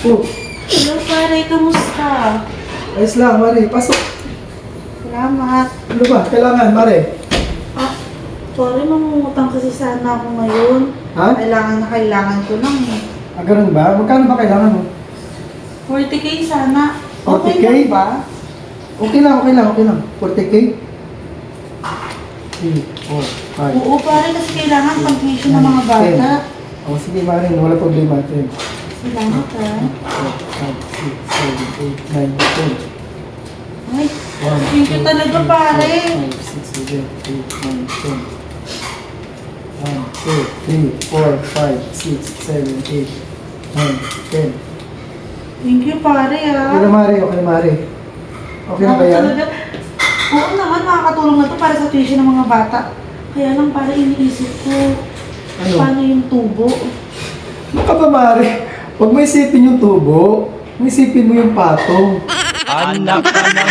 Oh, Hello pare, kamusta? ayos lang, Mare. Pasok. Salamat. Ano ba? Kailangan, Mare. Ah, sorry, mangungutang kasi sana ako ngayon. Ha? Kailangan ko lang eh. Ah, ganun ba? Magkano ba kailangan mo? 40k sana. Okay 40K? lang ba? Okay lang. 40K? 3, 4, 5. Oo pare, kasi kailangan pang-tuition ng mga bata. Oh, sige, Mare. Wala problema. 10, Salamat ha. 4, 5, 6, 7, 8, 9, 10. Ay, 1, thank you talaga pare. 5, 6, 7, 8, 9, 10. 1, 2, 3, 4, 5, 6, 7, 8, 9, 10. Thank you pare Okay na, ha. Mare. Okay na, Mare. Okay na ba Ako yan? talaga- Oo naman, makakatulong na to para sa tuition ng mga bata. Kaya lang pare, iniisip ko, Ano? paano yung tubo? Ano ka ba, Mare? Huwag mo isipin yung tubo. Isipin mo yung patong. Anak ka ng